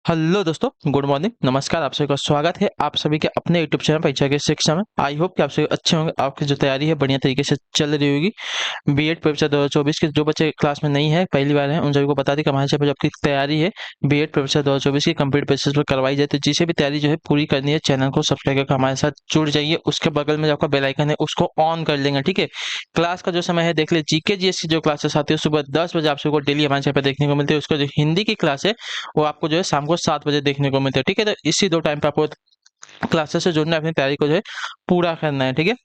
Hello दोस्तों, good morning, नमस्कार। आप सभी का स्वागत है आप सभी के अपने यूट्यूब चैनल परीक्षा की शिक्षा में। आई होप कि आप सभी अच्छे होंगे। आपकी जो तैयारी है बढ़िया तरीके से चल रही होगी। बीएड परीक्षा 2024 के जो बच्चे क्लास में नहीं है, पहली बार हैं, उन सभी को बता दें कि हमारे चैनल पर जो आपकी तैयारी है बीएड परीक्षा 2024 की कंप्लीट बेसिस पर करवाई जाए। तो जिसे भी तैयारी जो है पूरी करनी है, चैनल को सब्सक्राइब करके हमारे साथ जुड़ जाइए। उसके बगल में जो आपका बेल आइकन है उसको ऑन कर लेंगे, ठीक है। क्लास का जो समय है देख ले, जीके जीएस की जो क्लासेस आती है सुबह 10 बजे आप सबको डेली हमारे चैनल पर देखने को मिलती है। उसका जो हिंदी की क्लास है वो आपको जो है शाम को 7 बजे देखने को मिलते हैं, ठीक है। तो इसी दो टाइम पे आपको क्लासेस से जुड़ना है, अपनी तैयारी को जो है पूरा करना है, ठीक है।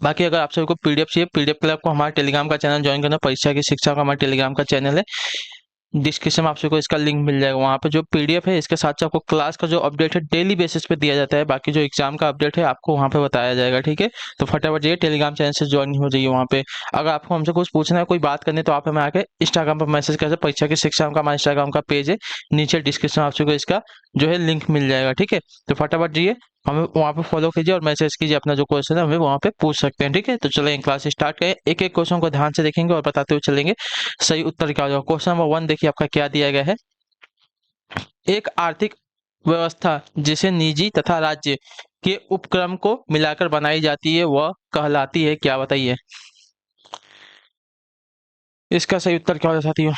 बाकी अगर आप सभी को पीडीएफ चाहिए, पीडीएफ के लिए आपको हमारे टेलीग्राम का चैनल ज्वाइन करना। परीक्षा की शिक्षा का हमारा टेलीग्राम का चैनल है, डिस्क्रिप्शन में आप सबको इसका लिंक मिल जाएगा। वहाँ पे जो पीडीएफ है इसके साथ से आपको क्लास का जो अपडेट है डेली बेसिस पे दिया जाता है। बाकी जो एग्जाम का अपडेट है आपको वहाँ पे बताया जाएगा, ठीक है। तो फटाफट जाइए टेलीग्राम चैनल से ज्वाइन हो जाइए वहाँ पे। अगर आपको हमसे कुछ पूछना है, कोई बात करनी है, तो आप हमें आके इंस्टाग्राम पर मैसेज कर सकते। परीक्षा की शिक्षा का हमारा इंस्टाग्राम का पेज है, नीचे डिस्क्रिप्शन में आप सबको इसका जो है लिंक मिल जाएगा, ठीक है। तो फटाफट जाइए, हमें वहाँ पे फॉलो कीजिए और मैसेज कीजिए। अपना जो क्वेश्चन है हमें वहाँ पे पूछ सकते हैं, ठीक है। तो चलें क्लास स्टार्ट करें। एक एक क्वेश्चन को ध्यान से देखेंगे और बताते हुए चलेंगे सही उत्तर क्या होगा। क्वेश्चन नंबर 1 देखिए आपका क्या दिया गया है। एक आर्थिक व्यवस्था जिसे निजी तथा राज्य के उपक्रम को मिलाकर बनाई जाती है वह कहलाती है क्या, बताइए। इसका सही उत्तर क्या होगा साथियों।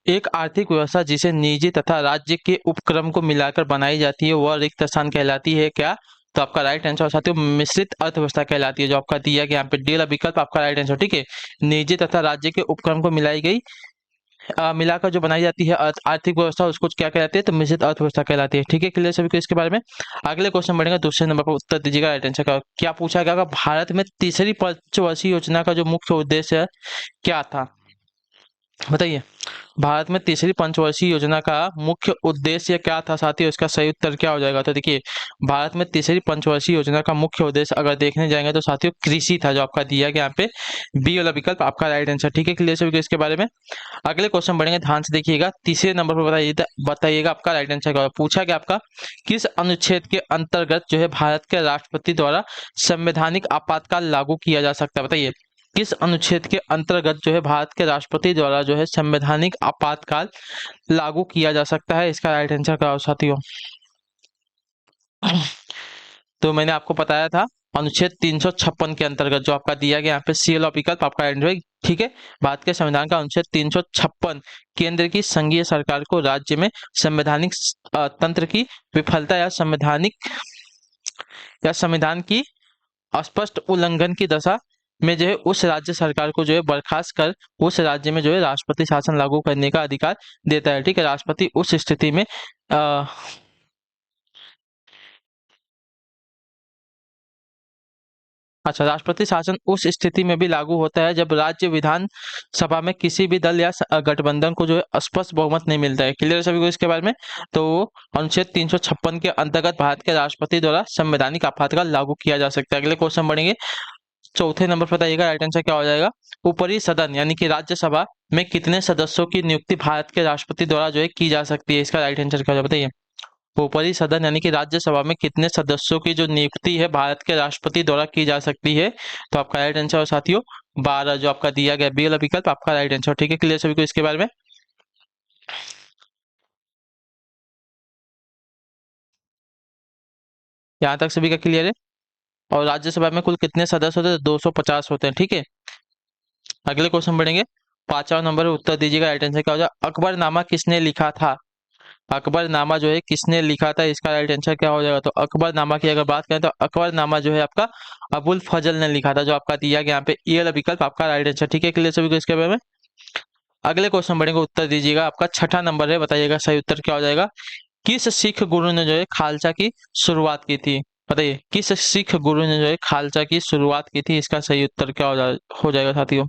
एक आर्थिक व्यवस्था जिसे निजी तथा राज्य के उपक्रम को मिलाकर बनाई जाती है वह रिक्त स्थान कहलाती है क्या। तो आपका राइट आंसर साथियों मिश्रित अर्थव्यवस्था कहलाती है। जो आपका दिया गया यहाँ पे डी वाला विकल्प आपका राइट आंसर, ठीक है। निजी तथा राज्य के उपक्रम को मिलाई गई मिलाकर जो बनाई जाती है आर्थिक व्यवस्था, उसको क्या कहलाती है, तो मिश्रित अर्थव्यवस्था कहलाती है, ठीक है। क्लियर सभी को इसके बारे में। अगले क्वेश्चन बढ़ेगा, दूसरे नंबर पर उत्तर दीजिएगा। राइट आंसर का क्या पूछा गया, भारत में तीसरी पंचवर्षीय योजना का जो मुख्य उद्देश्य क्या था, बताइए। भारत में तीसरी पंचवर्षीय योजना का मुख्य उद्देश्य क्या था साथियों। इसका सही उत्तर क्या हो जाएगा। तो देखिए, भारत में तीसरी पंचवर्षीय योजना का मुख्य उद्देश्य अगर देखने जाएंगे तो साथियों कृषि था, जो आपका दिया गया यहाँ पे बी वाला विकल्प आपका राइट आंसर, ठीक है। क्लियर सभी को इसके बारे में। अगले क्वेश्चन बढ़ेंगे, ध्यान से देखिएगा। तीसरे नंबर पर बताइएगा आपका राइट आंसर क्या होगा। पूछा गया आपका किस अनुच्छेद के अंतर्गत जो है भारत के राष्ट्रपति द्वारा संवैधानिक आपातकाल लागू किया जा सकता है, बताइए। किस अनुच्छेद के अंतर्गत जो है भारत के राष्ट्रपति द्वारा जो है संवैधानिक आपातकाल लागू किया जा सकता है, इसका राइट आंसर क्या होगा साथियों। तो मैंने आपको बताया था अनुच्छेद 356 के अंतर्गत जो आपका दिया गया यहाँ पे सी वाला विकल्प आपका आंसर, ठीक है। भारत के संविधान का अनुच्छेद 356 केंद्र की संघीय सरकार को राज्य में संवैधानिक तंत्र की विफलता या संविधान की स्पष्ट उल्लंघन की दशा में जो है उस राज्य सरकार को जो है बर्खास्त कर उस राज्य में जो है राष्ट्रपति शासन लागू करने का अधिकार देता है, ठीक है। राष्ट्रपति उस स्थिति में अच्छा, राष्ट्रपति शासन उस स्थिति में भी लागू होता है जब राज्य विधान सभा में किसी भी दल या गठबंधन को जो है स्पष्ट बहुमत नहीं मिलता है। क्लियर सभी को इसके बारे में। तो अनुच्छेद 356 के अंतर्गत भारत के राष्ट्रपति द्वारा संवैधानिक आपातकाल लागू किया जा सकता है। अगले क्वेश्चन बढ़ेंगे, चौथे नंबर पर बताइएगा राइट आंसर क्या हो जाएगा। ऊपरी सदन यानी कि राज्यसभा में कितने सदस्यों की नियुक्ति भारत के राष्ट्रपति द्वारा जो है की जा सकती है, इसका राइट आंसर क्या होगा, बताइए। ऊपरी सदन यानी कि राज्यसभा में कितने सदस्यों की जो नियुक्ति है भारत के राष्ट्रपति द्वारा की जा सकती है, तो आपका राइट आंसर है साथियों 12, जो आपका दिया गया बी वाला विकल्प आपका राइट आंसर, ठीक है। क्लियर सभी को इसके बारे में। यहाँ तक सभी का क्लियर है। और राज्यसभा में कुल कितने सदस्य होते हैं, 250 होते हैं, ठीक है। अगले क्वेश्चन बढ़ेंगे, 5वां नंबर उत्तर दीजिएगा। राइट आंसर क्या हो जाएगा। अकबरनामा किसने लिखा था। अकबरनामा जो है किसने लिखा था, इसका राइट आंसर क्या हो जाएगा। तो अकबरनामा की अगर बात करें तो अकबरनामा जो है आपका अबुल फजल ने लिखा था, जो आपका दिया गया यहाँ पे ये वाला विकल्प आपका राइट आंसर, ठीक है। क्लियर सभी को इसके बारे में। अगले क्वेश्चन बढ़ेंगे, उत्तर दीजिएगा। आपका छठा नंबर है, बताइएगा सही उत्तर क्या हो जाएगा। किस सिख गुरु ने जो है खालसा की शुरुआत की थी, बताइए। किस सिख गुरु ने जो है खालसा की शुरुआत की थी, इसका सही उत्तर क्या हो जाएगा साथियों।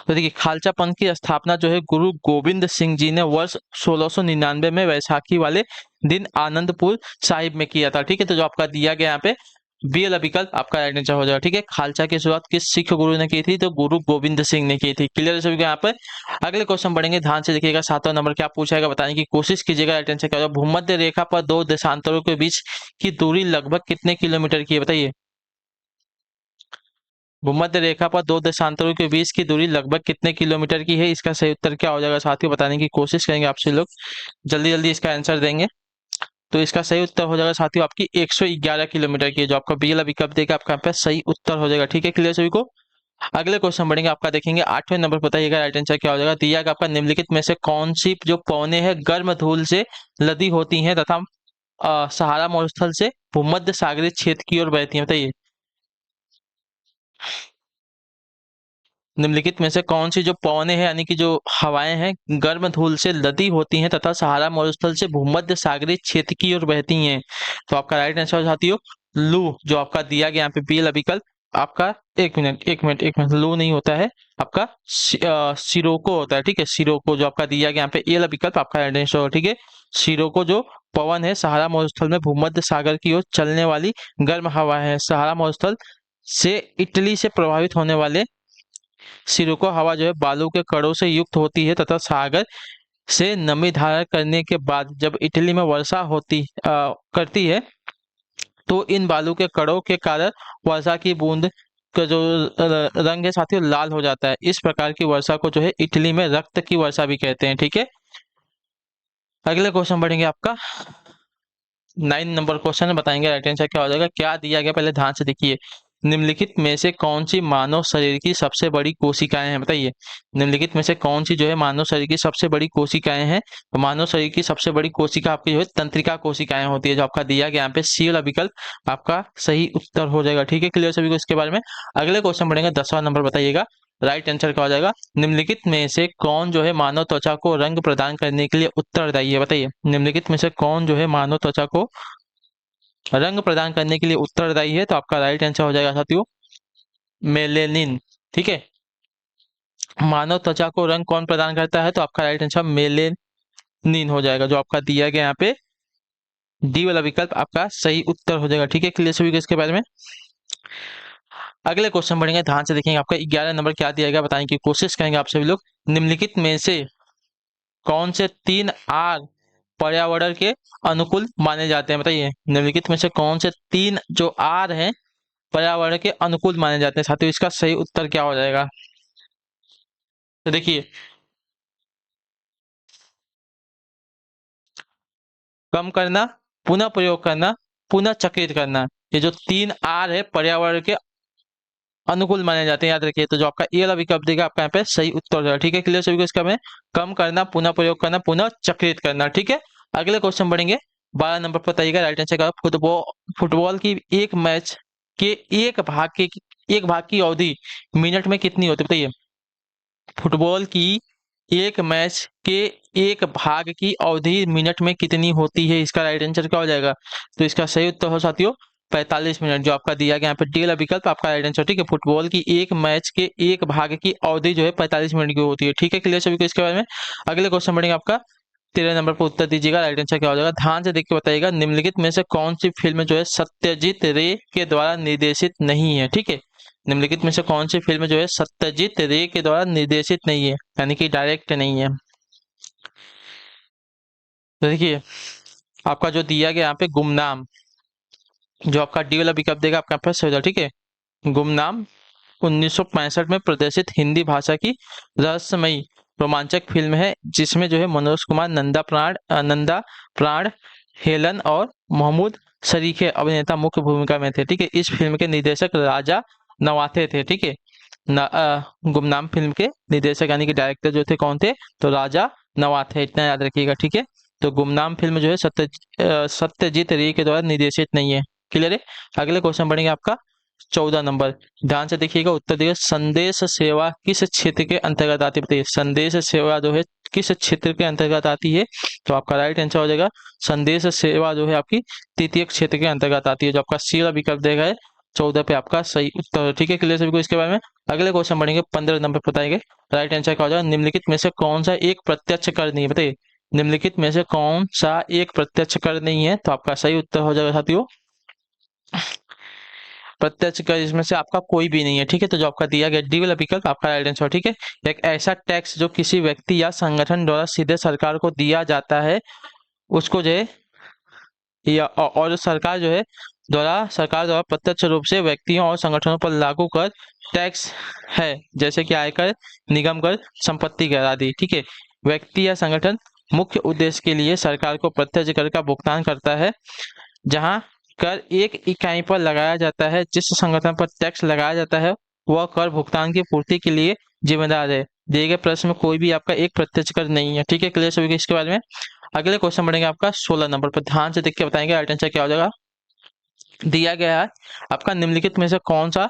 तो देखिए, खालसा पंथ की स्थापना जो है गुरु गोविंद सिंह जी ने वर्ष 1699 में वैसाखी वाले दिन आनंदपुर साहिब में किया था, ठीक है। तो जो आपका दिया गया यहाँ पे बी वाला विकल्प आपका राइट आंसर हो जाएगा, ठीक है। खालसा की शुरुआत किस सिख गुरु ने की थी, तो गुरु गोविंद सिंह ने की थी। क्लियर है सभी को यहाँ पे। अगले क्वेश्चन बढ़ेंगे, ध्यान से देखिएगा। 7वां नंबर क्या पूछाएगा बताने की कोशिश कीजिएगा। राइट आंसर क्या होगा। भूमध्य रेखा पर दो देशांतरों के बीच की दूरी लगभग कितने किलोमीटर की है, बताइए। भूमध्य रेखा पर दो देशांतरों के बीच की दूरी लगभग कितने किलोमीटर की है? इसका सही उत्तर क्या हो जाएगा साथियों, बताने की कोशिश करेंगे आपसे लोग, जल्दी जल्दी इसका आंसर देंगे। तो इसका सही उत्तर हो जाएगा साथियों आपकी 111 किलोमीटर की है, जो आपका बी वाला विकल्प देगा आपका यहाँ पे सही उत्तर हो जाएगा। ठीक है, क्लियर सभी को। अगले क्वेश्चन बढ़ेंगे, आपका देखेंगे 8वें नंबर, बताइएगा राइट आंसर क्या हो जाएगा। दिया गया आपका निम्नलिखित में से कौन सी जो पौने हैं गर्म धूल से लदी होती हैं तथा सहारा मरुस्थल से भूमध्य सागरीय क्षेत्र की ओर बहती हैं, बताइए। निम्नलिखित में से कौन सी जो पवनें हैं यानी कि जो हवाएं हैं गर्म धूल से लदी होती हैं तथा सहारा मरुस्थल से भूमध्य सागरीय क्षेत्र की ओर बहती हैं? तो आपका राइट आंसर हो जाती हो लू, जो आपका दिया गया यहाँ पे बी वाला विकल्प आपका, एक मिनट लू नहीं होता है आपका सिरोको होता है। ठीक है, सिरोको जो आपका दिया गया यहाँ पे ए वाला विकल्प आपका राइट आंसर होगा। ठीक है, सिरोको जो पवन है सहारा मरुस्थल में भूमध्य सागर की ओर चलने वाली गर्म हवा है। सहारा मरुस्थल से इटली से प्रभावित होने वाले सिरोको हवा जो है बालू के कणों से युक्त होती है तथा सागर से नमी धारण करने के बाद जब इटली में वर्षा करती है तो इन बालू के कणों के कारण वर्षा की बूंद का जो रंग है साथियों लाल हो जाता है। इस प्रकार की वर्षा को जो है इटली में रक्त की वर्षा भी कहते हैं। ठीक है, अगले क्वेश्चन बढ़ेंगे आपका 9 नंबर क्वेश्चन है, बताएंगे राइट आंसर क्या हो जाएगा। क्या दिया गया पहले ध्यान से देखिए। निम्नलिखित में से कौन सी मानव शरीर की सबसे बड़ी कोशिकाएं हैं, बताइए। निम्नलिखित में से कौन सी जो है मानव शरीर की सबसे बड़ी कोशिकाएं हैं? तो मानव शरीर की सबसे बड़ी कोशिका आपकी जो है तंत्रिका कोशिकाएं होती है, जो आपका दिया गया यहाँ पे सी वाला विकल्प आपका सही उत्तर हो जाएगा। ठीक है, क्लियर सभी को इसके बारे में। अगले क्वेश्चन बढ़ेंगे 10वां नंबर, बताइएगा राइट आंसर क्या हो जाएगा। निम्नलिखित में से कौन जो है मानव त्वचा को रंग प्रदान करने के लिए उत्तरदायी है, बताइए। निम्नलिखित में से कौन जो है मानव त्वचा को रंग प्रदान करने के लिए उत्तरदायी है? तो आपका राइट आंसर हो जाएगा साथियों मेलेनिन। ठीक है, मानव त्वचा को रंग कौन प्रदान करता है? तो आपका राइट आंसर मेलेनिन हो जाएगा, जो आपका दिया गया यहाँ पे डी वाला विकल्प आपका सही उत्तर हो जाएगा। ठीक है, क्लियर सभी को इसके बारे में। अगले क्वेश्चन बढ़ेंगे, ध्यान से देखेंगे, आपका 11 नंबर क्या दिया गया बताने की कोशिश करेंगे आप सभी लोग। निम्नलिखित में से कौन से 3 आर पर्यावरण के अनुकूल माने जाते हैं, बताइए। निम्नलिखित में से कौन से 3 जो आर हैं पर्यावरण के अनुकूल माने जाते हैं साथियों, इसका सही उत्तर क्या हो जाएगा। तो देखिए, कम करना, पुनः प्रयोग करना, पुनः चक्रित करना, ये जो 3 आर है पर्यावरण के अनुकूल माने जाते हैं, याद रखिए। तो जो आपका ए वाला विकल्प देगा आपका यहाँ पे सही उत्तर हो जाएगा। ठीक है, क्लियर सभी को इसका में कम करना, पुनः प्रयोग करना, पुनः चक्रित करना। ठीक है, अगले क्वेश्चन बढ़ेंगे 12 नंबर पर, बताइएगा राइट आंसर का। फुटबॉल की एक मैच के एक भाग की अवधि मिनट में कितनी होती है, बताइए। फुटबॉल की एक मैच के एक भाग की अवधि मिनट में कितनी होती है? इसका राइट आंसर क्या हो जाएगा। तो इसका सही उत्तर हो साथियों 45 मिनट, जो आपका दिया गया यहाँ पे डी वाला विकल्प आपका राइट आंसर। ठीक है, फुटबॉल की एक मैच के एक भाग की अवधि जो है 45 मिनट की होती है। ठीक है, क्लियर सभी को इसके बारे में। अगले क्वेश्चन बढ़ेंगे आपका 13 नंबर पर, उत्तर दीजिएगा राइट आंसर क्या हो जाएगा। ध्यान से देख के बताइएगा, निम्नलिखित में से कौन सी फिल्म जो है सत्यजीत रे के द्वारा निर्देशित नहीं है? ठीक है, निम्नलिखित में से कौन सी फिल्म जो है सत्यजीत रे के द्वारा निर्देशित नहीं है, यानी कि डायरेक्ट नहीं है। तो देखिए, आपका जो दिया गया यहाँ पे गुमनाम, जो आपका डी वाला विकल्प देगा आपका पास हो जाएगा। ठीक है, गुमनाम 1965 में प्रदर्शित हिंदी भाषा की रहस्यमयी रोमांचक फिल्म है, जिसमें जो है मनोज कुमार, नंदा प्राण, हेलन और महमूद शरीके अभिनेता मुख्य भूमिका में थे। ठीक है, इस फिल्म के निर्देशक राजा नवाथे थे। ठीक है, गुमनाम फिल्म के निर्देशक यानी कि डायरेक्टर जो थे कौन थे? तो राजा नवाथे, इतना याद रखिएगा। ठीक है, तो गुमनाम फिल्म जो है सत्यजीत रे के द्वारा निर्देशित नहीं है। क्लियर है, अगले क्वेश्चन बढ़ेंगे आपका 14 नंबर, ध्यान से देखिएगा, उत्तर दिएगा। संदेश सेवा किस क्षेत्र के अंतर्गत आती है, बताइए। संदेश सेवा जो है किस क्षेत्र के अंतर्गत आती है? तो आपका राइट आंसर हो जाएगा संदेश सेवा जो है आपकी तृतीय क्षेत्र के अंतर्गत आती है, जो आपका सी वाला विकल्प देगा है 14 पे आपका सही उत्तर। ठीक है, क्लियर सभी को इसके बारे में। अगले क्वेश्चन बढ़ेंगे 15 नंबर बताएंगे राइट आंसर क्या हो जाएगा। निम्नलिखित में से कौन सा एक प्रत्यक्ष कर नहीं है, बताइए। निम्नलिखित में से कौन सा एक प्रत्यक्ष कर नहीं है? तो आपका सही उत्तर हो जाएगा साथियों प्रत्यक्ष कर, इसमें से आपका कोई भी नहीं है। ठीक है, तो जो आपका दिया गया डी वाला विकल्प आपका राइट आंसर। ठीक है, एक ऐसा टैक्स जो किसी व्यक्ति या संगठन द्वारा सीधे सरकार को दिया जाता है, उसको जो है या और सरकार जो है द्वारा सरकार द्वारा प्रत्यक्ष रूप से व्यक्तियों और संगठनों पर लागू कर टैक्स है, जैसे कि आयकर, निगम कर, संपत्ति कर आदि। ठीक है, व्यक्ति या संगठन मुख्य उद्देश्य के लिए सरकार को प्रत्यक्ष कर का भुगतान करता है। जहां कर एक इकाई पर लगाया जाता है, जिस संगठन पर टैक्स लगाया जाता है वह कर भुगतान की पूर्ति के लिए जिम्मेदार है। दिए गए प्रश्न में कोई भी आपका एक प्रत्यक्ष कर नहीं है। ठीक है, क्लियर सभी को इसके बारे में। अगले क्वेश्चन बढ़ेंगे आपका 16 नंबर पर, ध्यान से देख के बताएंगे राइट आंसर क्या हो जाएगा। दिया गया है आपका निम्नलिखित में से कौन सा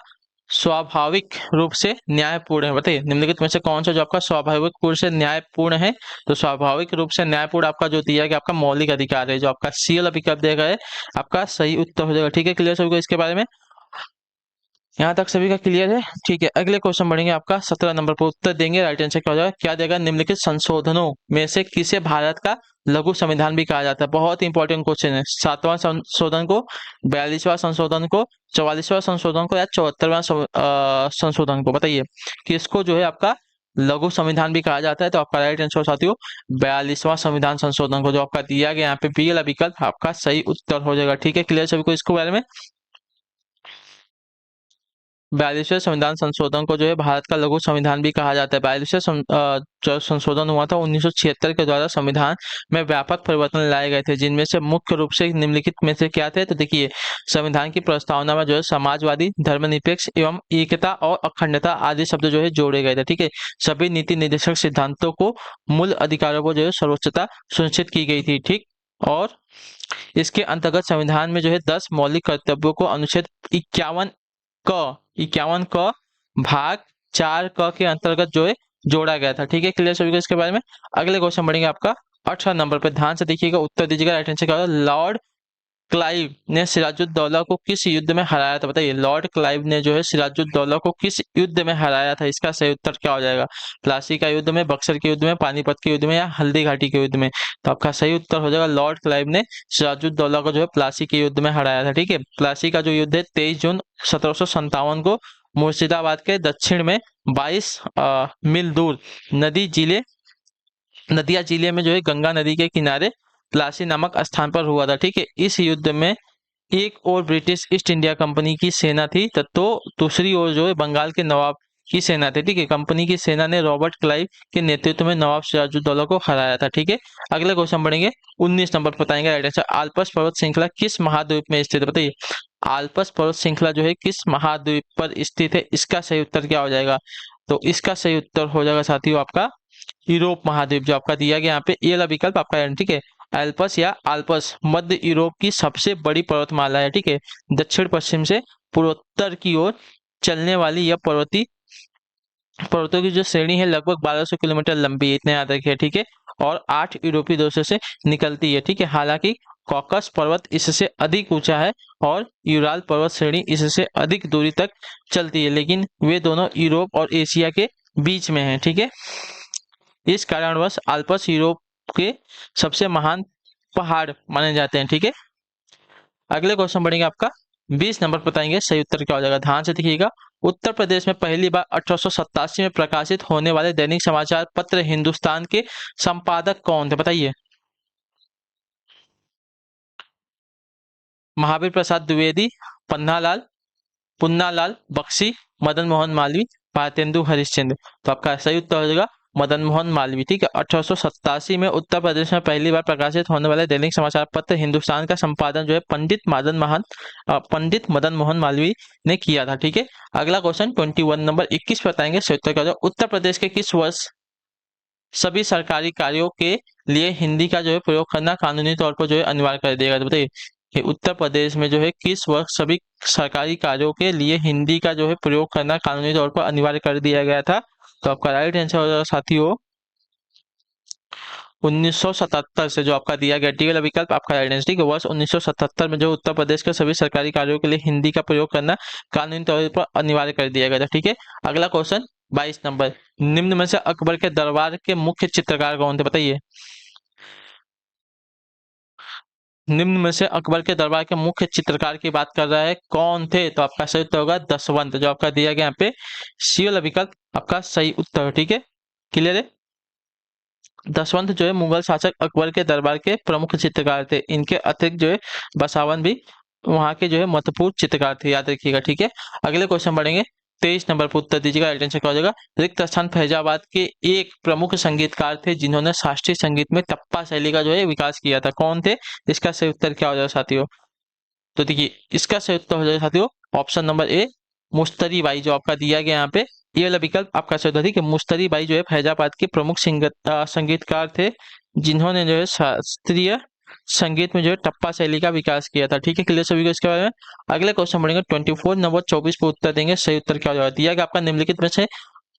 स्वाभाविक रूप से न्यायपूर्ण है, बताइए निम्नलिखित में से कौन सा जो आपका स्वाभाविक रूप से न्यायपूर्ण है। तो स्वाभाविक रूप से न्यायपूर्ण आपका जो दिया गया आपका मौलिक अधिकार है, जो आपका सी वाला विकल्प दिया गया है, आपका सही उत्तर हो जाएगा। ठीक है, क्लियर सभी को इसके बारे में, यहाँ तक सभी का क्लियर है। ठीक है, अगले क्वेश्चन बढ़ेंगे आपका 17 नंबर पर, उत्तर देंगे राइट आंसर क्या हो जाएगा। क्या देगा, निम्नलिखित संशोधनों में से किसे भारत का लघु संविधान भी कहा जाता है। बहुत इंपॉर्टेंट क्वेश्चन है। 7वां संशोधन को, 42वां संशोधन को, 44वां संशोधन को या 74वां संशोधन को, बताइए किसको जो है आपका लघु संविधान भी कहा जाता है। तो आपका राइट आंसर साथियों 42वां संविधान संशोधन को, जो आपका दिया गया यहाँ पे बी वाला विकल्प आपका सही उत्तर हो जाएगा। ठीक है, क्लियर सभी को इसके बारे में। 42वें संविधान संशोधन को जो है भारत का लघु संविधान भी कहा जाता है। 42वें जो संशोधन हुआ था 1976 के द्वारा संविधान में व्यापक परिवर्तन लाए गए थे, जिनमें से मुख्य रूप से निम्नलिखित में से क्या थे। तो देखिए, संविधान की प्रस्तावना में जो है समाजवादी, धर्मनिरपेक्ष एवं एकता और अखंडता आदि शब्द जो है जोड़े गए थे। ठीक है, सभी नीति निर्देशक सिद्धांतों को, मूल अधिकारों को जो है सर्वोच्चता सुनिश्चित की गई थी। ठीक, और इसके अंतर्गत संविधान में जो है 10 मौलिक कर्तव्यों को अनुच्छेद 51 क भाग 4 क के अंतर्गत जो है जोड़ा गया था। ठीक है, क्लियर सभी को इसके बारे में। अगले क्वेश्चन बढ़ेंगे आपका 18 नंबर पर, ध्यान से देखिएगा, उत्तर दीजिएगा राइट आंसर क्या होगा। लॉर्ड क्लाइव ने सिराजुद्दौला को किस युद्ध में हराया था, बताइए लॉर्ड क्लाइव ने जो है सिराजुद्दौला को किस युद्ध में हराया था। इसका सही उत्तर क्या हो जाएगा। प्लासी का युद्ध में, बक्सर के युद्ध में, पानीपत के युद्ध में या हल्दी घाटी के युद्ध में। तो आपका सही उत्तर हो जाएगा लॉर्ड क्लाइव ने सिराजुद्दौला को जो है प्लासी के युद्ध में हराया था। ठीक है, प्लासी का जो युद्ध है 23 जून 1757 को मुर्शिदाबाद के दक्षिण में 22 मील दूर नदिया जिले में जो है गंगा नदी के किनारे प्लासी नामक स्थान पर हुआ था। ठीक है, इस युद्ध में एक और ब्रिटिश ईस्ट इंडिया कंपनी की सेना थी, तो दूसरी ओर जो है बंगाल के नवाब की सेना थी। ठीक है, कंपनी की सेना ने रॉबर्ट क्लाइव के नेतृत्व में नवाब सिराजुद्दौला को हराया था। ठीक है, अगले क्वेश्चन बढ़ेंगे 19 नंबर बताएंगे राइट आंसर। आल्प्स पर्वत श्रृंखला किस महाद्वीप में स्थित है, बताइए आल्प्स पर्वत श्रृंखला जो है किस महाद्वीप पर स्थित है। इसका सही उत्तर क्या हो जाएगा। तो इसका सही उत्तर हो जाएगा साथियों आपका यूरोप महाद्वीप, जो आपका दिया गया यहाँ पे ये वाला विकल्प आपका है। ठीक है, एल्पस या आल्पस मध्य यूरोप की सबसे बड़ी पर्वतमाला है। ठीक है, दक्षिण पश्चिम से पूर्वोत्तर की ओर चलने वाली यह पर्वतों की जो श्रेणी है लगभग 1200 किलोमीटर लंबी है, इतने याद रखिए। ठीक है, और 8 यूरोपीय देशों से निकलती है। ठीक है, हालांकि कॉकस पर्वत इससे अधिक ऊंचा है और यूराल पर्वत श्रेणी इससे अधिक दूरी तक चलती है, लेकिन वे दोनों यूरोप और एशिया के बीच में हैं। ठीक है, इस कारणवश आल्प्स यूरोप के सबसे महान पहाड़ माने जाते हैं। ठीक है, अगले क्वेश्चन बढ़ेंगे आपका 20 नंबर बताएंगे सही उत्तर क्या हो जाएगा। ध्यान से देखिएगा, उत्तर प्रदेश में पहली बार 1887 में प्रकाशित होने वाले दैनिक समाचार पत्र हिंदुस्तान के संपादक कौन थे, बताइए महावीर प्रसाद द्विवेदी, पन्नालाल पुन्नालाल बख्शी, मदन मोहन मालवीय, भारतेंदु हरिश्चंद्र। तो आपका सही उत्तर हो जाएगा मदन मोहन मालवीय। ठीक है, 1887 में उत्तर प्रदेश में पहली बार प्रकाशित होने वाले दैनिक समाचार पत्र हिंदुस्तान का संपादन जो है पंडित मदन मोहन मालवीय ने किया था। ठीक है, अगला क्वेश्चन 21 नंबर 21 बताएंगे सही उत्तर क्या हो जाएगा। उत्तर प्रदेश के किस वर्ष सभी सरकारी कार्यों के लिए हिंदी का जो है प्रयोग करना कानूनी तौर पर जो है अनिवार्य कर दिया गया। तो बताइए कि उत्तर प्रदेश में जो है किस वर्ष सभी सरकारी कार्यों के लिए हिंदी का जो है प्रयोग करना कानूनी तौर पर अनिवार्य कर दिया गया था। तो आपका राइट आंसर हो जाएगा साथियों 1977 से, जो आपका दिया गया डी वाला विकल्प आपका राइट आंसर। ठीक है, वर्ष 1977 में जो उत्तर प्रदेश के सभी सरकारी कार्यों के लिए हिंदी का प्रयोग करना कानूनी तौर पर अनिवार्य कर दिया गया था। ठीक है, अगला क्वेश्चन 22 नंबर, निम्न में से अकबर के दरबार के मुख्य चित्रकार कौन थे, बताइए निम्न में से अकबर के दरबार के मुख्य चित्रकार की बात कर रहा है कौन थे। तो आपका सही उत्तर होगा दसवंत, जो आपका दिया गया यहाँ पे सी वाला विकल्प आपका सही उत्तर है। ठीक है, क्लियर है। दसवंत जो है मुगल शासक अकबर के दरबार के प्रमुख चित्रकार थे। इनके अतिरिक्त जो है बसावन भी वहाँ के जो है महत्वपूर्ण चित्रकार थे, याद रखिएगा, ठीक है। अगले क्वेश्चन बढ़ेंगे। 23 नंबर पर उत्तर दीजिएगा, राइट आंसर क्या हो जाएगा। रिक्त स्थान फैजाबाद के एक प्रमुख संगीतकार थे जिन्होंने शास्त्रीय संगीत में टप्पा शैली का जो है विकास किया था, कौन थे? इसका सही उत्तर क्या हो जाएगा साथियों? तो देखिए इसका सही उत्तर हो जाएगा साथियों ऑप्शन नंबर ए, मुस्तरी बाई, जो आपका दिया गया यहाँ पे ये वाला विकल्प आपका सही उत्तर। ठीक है, मुस्तरी बाई जो है फैजाबाद के प्रमुख संगीतकार थे जिन्होंने जो है शास्त्रीय संगीत में जो है टप्पा शैली का विकास किया था। ठीक है, क्लियर सभी को इसके बारे में। अगले क्वेश्चन बढ़ेंगे 24 नंबर 24 पर उत्तर देंगे, सही उत्तर क्या हो जाएगा। दिया गया आपका निम्नलिखित में से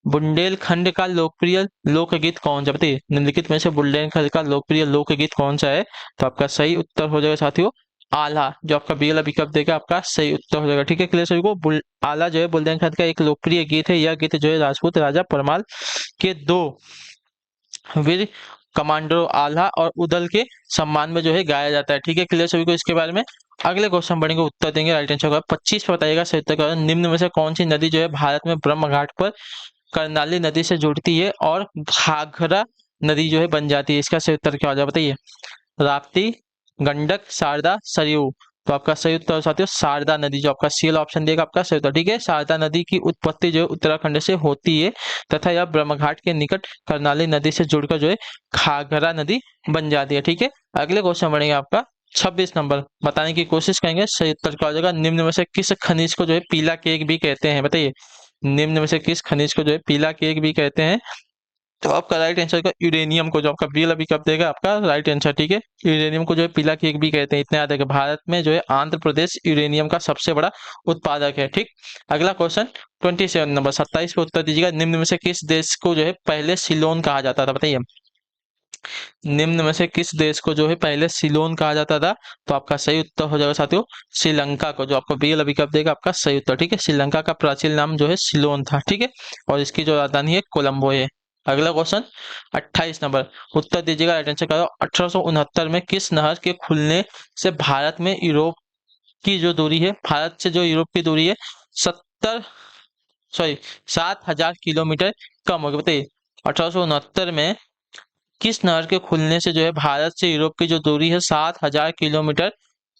बुंदेलखंड का लोकप्रिय लोकगीत कौन सा, बताइए निम्नलिखित में से बुंदेलखंड का लोकप्रिय लोकगीत कौन सा है। तो आपका सही उत्तर हो जाएगा साथियों आल्हा, जो आपका बी वाला विकल्प देगा आपका सही उत्तर हो जाएगा। ठीक है, क्लियर सभी को। आल्हा जो है बुंदेलखंड का एक लोकप्रिय गीत है। यह गीत जो है राजपूत राजा परमाल के दो वीर कमांडरों आल्हा और उदल के सम्मान में जो है गाया जाता है। ठीक है, क्लियर सभी को इसके बारे में। अगले क्वेश्चन बढ़ेंगे, उत्तर देंगे, राइट आंसर होगा 25 पे बताइएगा सही उत्तर क्या होगा। निम्न में से कौन सी नदी जो है भारत में ब्रह्म घाट पर कर्नाली नदी से जुड़ती है और घाघरा नदी जो है बन जाती है, इसका सही उत्तर क्या हो जाए बताइए। राप्ती, गंडक, शारदा, सरयू। तो आपका सही उत्तर साथियों शारदा नदी, जो आपका सी ऑप्शन देगा आपका सही उत्तर। ठीक है, शारदा नदी की उत्पत्ति जो है उत्तराखंड से होती है तथा यह ब्रह्मघाट के निकट कर्नाली नदी से जुड़कर जो है घाघरा नदी बन जाती है। ठीक है, अगले क्वेश्चन बढ़ेंगे आपका 26 नंबर, बताने की कोशिश करेंगे सही उत्तर क्या हो जाएगा। निम्न में से किस खनिज को जो है पीला केक भी कहते हैं, बताइए निम्न में से किस खनिज को जो है पीला केक भी कहते हैं। तो आपका राइट आंसर का यूरेनियम को, जो आपका बी वाला विकल्प देगा आपका राइट आंसर। ठीक है, यूरेनियम को जो है पीला केक भी कहते हैं, इतना याद है कि भारत में जो है आंध्र प्रदेश यूरेनियम का सबसे बड़ा उत्पादक है। ठीक, अगला क्वेश्चन 27 नंबर 27 पे उत्तर दीजिएगा। निम्न में से किस देश को जो है पहले सिलोन कहा जाता था, बताइए निम्न में से किस देश को जो है पहले सिलोन कहा जाता था। तो आपका सही उत्तर हो जाएगा साथियों श्रीलंका को, जो आपको बी वाला विकल्प देगा आपका सही उत्तर। ठीक है, श्रीलंका का प्राचीन नाम जो है सिलोन था। ठीक है, और इसकी जो राजधानी है कोलंबो है। अगला क्वेश्चन 28 नंबर, उत्तर दीजिएगा, राइट आंसर करो। 1869 में किस नहर के खुलने से भारत में यूरोप की जो दूरी है, भारत से जो यूरोप की दूरी है 70 सॉरी 7,000 किलोमीटर कम हो गई, बताइए 1869 में किस नहर के खुलने से जो है भारत से यूरोप की जो दूरी है 7,000 किलोमीटर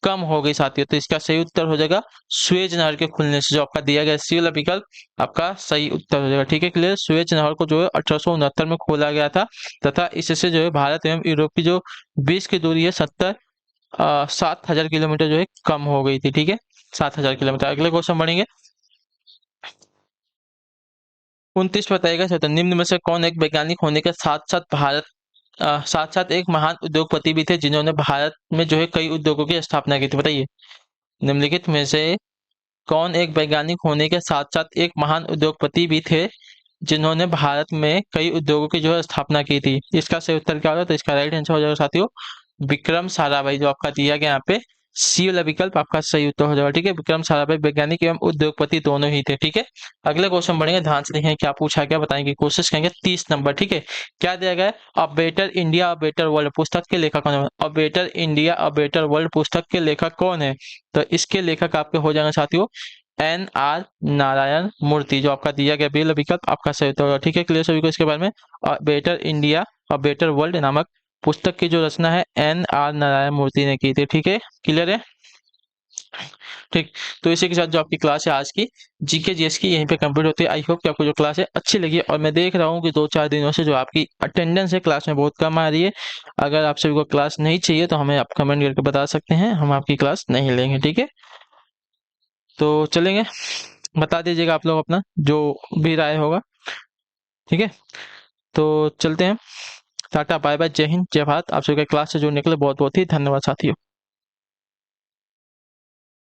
कम हो गई साथियों। तो इसका सही उत्तर हो जाएगा स्वेज नहर के खुलने से, जो आपका दिया गया सी वाला विकल्प आपका सही उत्तर हो जाएगा। ठीक है, क्लियर। स्वेज नहर को जो है 1869 में खोला गया था तथा इससे जो है भारत एवं यूरोप की जो बीच की दूरी है 7,000 किलोमीटर जो है कम हो गई थी। ठीक है, 7,000 किलोमीटर। अगले क्वेश्चन बढ़ेंगे 29 बताएगा सर, निम्न में से कौन एक वैज्ञानिक होने के साथ साथ एक महान उद्योगपति भी थे जिन्होंने भारत में जो है कई उद्योगों की स्थापना की थी, बताइए निम्नलिखित में से कौन एक वैज्ञानिक होने के साथ साथ एक महान उद्योगपति भी थे जिन्होंने भारत में कई उद्योगों की जो है स्थापना की थी। इसका सही उत्तर क्या होगा। तो इसका राइट आंसर हो जाएगा साथियों विक्रम साराभाई, जो आपका दिया गया यहाँ पे सी वाला विकल्प आपका सही उत्तर हो जाएगा। ठीक है, विक्रम साराभाई वैज्ञानिक एवं उद्योगपति दोनों ही थे। ठीक है, अगले क्वेश्चन बढ़ेंगे, ध्यान से देखें क्या पूछा गया, बताने की कोशिश करेंगे। 30 नंबर, ठीक है, क्या दिया गया है। A better India a better world पुस्तक के लेखक कौन है। A better India a better world पुस्तक के लेखक कौन है। तो इसके लेखक आपके हो जाएंगे साथियों NR नारायण मूर्ति, जो आपका दिया गया बिल विकल्प आपका सही उत्तर होगा। ठीक है, क्लियर सभी को इसके बारे में। बेटर इंडिया और बेटर वर्ल्ड नामक पुस्तक की जो रचना है NR नारायण मूर्ति ने की थी। ठीक है, क्लियर है। ठीक, तो इसी के साथ जो आपकी क्लास है आज की जीके जीएस की यहीं पे कंप्लीट होती है। आई होप कि आपको जो क्लास है अच्छी लगी, और मैं देख रहा हूँ कि 2-4 दिनों से जो आपकी अटेंडेंस है क्लास में बहुत कम आ रही है। अगर आप सभी को क्लास नहीं चाहिए तो हमें आप कमेंट करके बता सकते हैं, हम आपकी क्लास नहीं लेंगे। ठीक है, तो चलेंगे, बता दीजिएगा आप लोग अपना जो भी राय होगा। ठीक है, तो चलते हैं, टाटा बाय बाय, जय हिंद जय भारत। आप सभी का क्लास से जुड़ने के लिए बहुत बहुत ही धन्यवाद साथियों।